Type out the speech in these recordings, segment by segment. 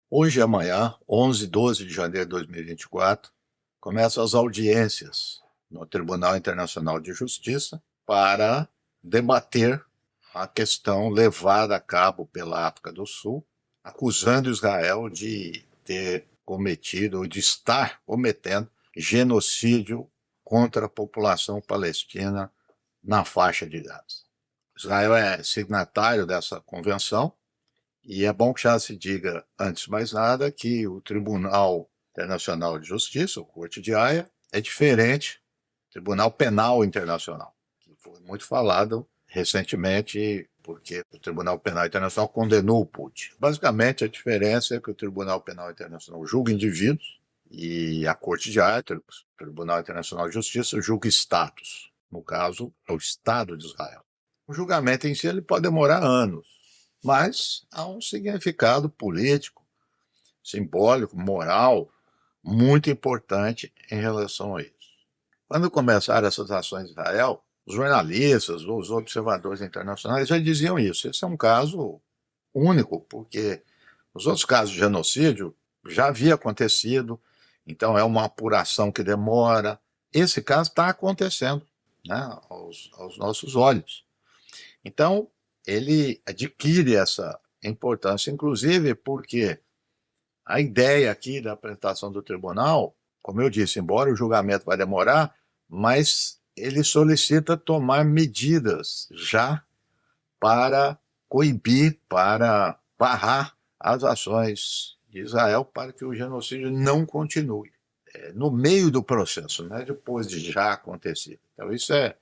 Hoje e amanhã, 11 e 12 de janeiro de 2024, começam as audiências no Tribunal Internacional de Justiça para debater a questão levada a cabo pela África do Sul, acusando Israel de ter cometido ou de estar cometendo genocídio contra a população palestina na faixa de Gaza. Israel é signatário dessa convenção. E é bom que já se diga, antes de mais nada, que o Tribunal Internacional de Justiça, o Corte de Haia, é diferente do Tribunal Penal Internacional, que foi muito falado recentemente, porque o Tribunal Penal Internacional condenou o Putin. Basicamente, a diferença é que o Tribunal Penal Internacional julga indivíduos e a Corte de Haia, o Tribunal Internacional de Justiça, julga estados. No caso, é o Estado de Israel. O julgamento em si ele pode demorar anos, mas há um significado político, simbólico, moral, muito importante em relação a isso. Quando começaram essas ações em Israel, os jornalistas, os observadores internacionais já diziam isso. Esse é um caso único, porque os outros casos de genocídio já havia acontecido, então é uma apuração que demora. Esse caso está acontecendo, né, aos nossos olhos. Então, ele adquire essa importância, inclusive porque a ideia aqui da apresentação do tribunal, como eu disse, embora o julgamento vai demorar, mas ele solicita tomar medidas já para coibir, para barrar as ações de Israel para que o genocídio não continue. No meio do processo, não é depois de já acontecer. Então, isso é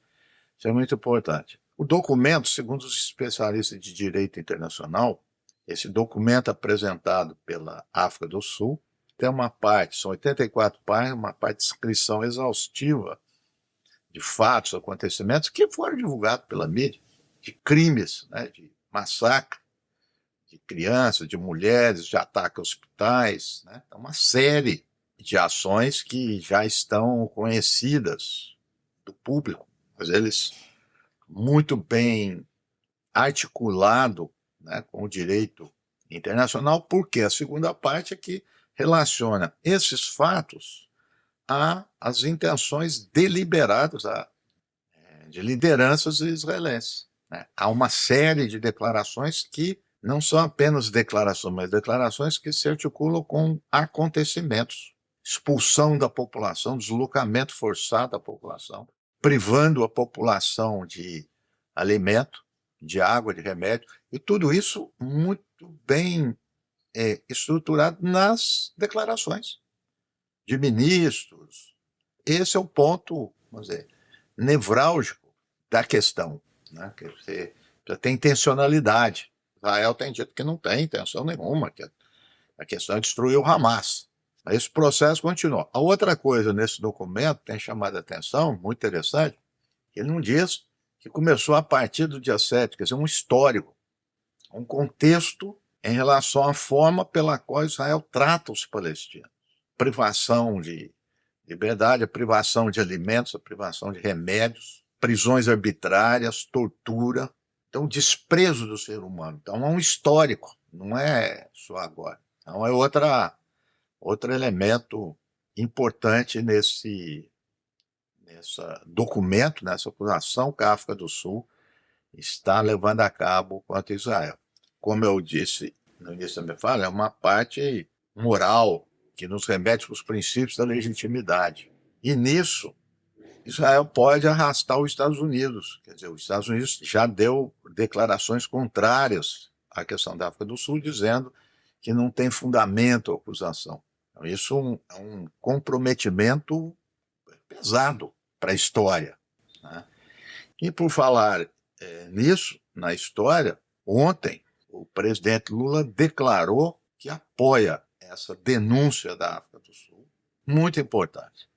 muito importante. O documento, segundo os especialistas de direito internacional, esse documento apresentado pela África do Sul tem uma parte, são 84 páginas, uma parte de descrição exaustiva de fatos, acontecimentos que foram divulgados pela mídia, de crimes, né, de massacre de crianças, de mulheres, de ataque a hospitais, né, uma série de ações que já estão conhecidas do público, mas eles muito bem articulado, né, com o direito internacional, porque a segunda parte é que relaciona esses fatos às intenções deliberadas de lideranças israelenses. Né? Há uma série de declarações que não são apenas declarações, mas declarações que se articulam com acontecimentos. Expulsão da população, deslocamento forçado da população, privando a população de alimento, de água, de remédio, e tudo isso muito bem estruturado nas declarações de ministros. Esse é o ponto, vamos dizer, nevrálgico da questão, né? Que você tem intencionalidade. Israel tem dito que não tem intenção nenhuma, que a questão é destruir o Hamas. Esse processo continua. A outra coisa nesse documento tem chamado a atenção, muito interessante, ele não diz que começou a partir do dia 7, quer dizer, um histórico, um contexto em relação à forma pela qual Israel trata os palestinos. Privação de liberdade, a privação de alimentos, a privação de remédios, prisões arbitrárias, tortura. Então, desprezo do ser humano. Então, é um histórico, não é só agora. Então, é outro elemento importante nesse documento, nessa acusação que a África do Sul está levando a cabo contra Israel. Como eu disse no início da minha fala, é uma parte moral que nos remete para os princípios da legitimidade. E nisso, Israel pode arrastar os Estados Unidos. Quer dizer, os Estados Unidos já deu declarações contrárias à questão da África do Sul, dizendo que não tem fundamento a acusação. Então, isso é um comprometimento pesado para a história. Né? E por falar nisso, na história, ontem o presidente Lula declarou que apoia essa denúncia da África do Sul, muito importante.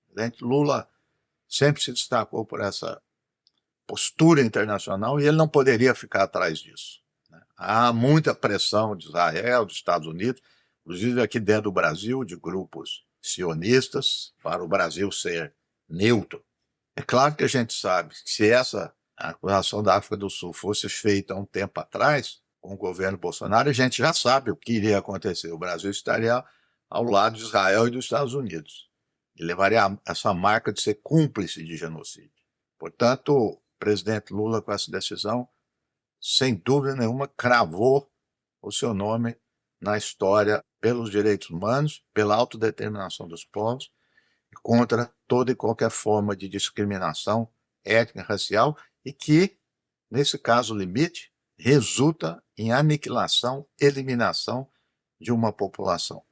O presidente Lula sempre se destacou por essa postura internacional e ele não poderia ficar atrás disso. Né? Há muita pressão de Israel, dos Estados Unidos, inclusive aqui dentro do Brasil, de grupos sionistas, para o Brasil ser neutro. É claro que a gente sabe que se essa acusação da África do Sul fosse feita há um tempo atrás, com o governo Bolsonaro, a gente já sabe o que iria acontecer. O Brasil estaria ao lado de Israel e dos Estados Unidos. E levaria essa marca de ser cúmplice de genocídio. Portanto, o presidente Lula, com essa decisão, sem dúvida nenhuma, cravou o seu nome na história pelos direitos humanos, pela autodeterminação dos povos, e contra toda e qualquer forma de discriminação étnica, racial, e que, nesse caso limite, resulta em aniquilação, eliminação de uma população.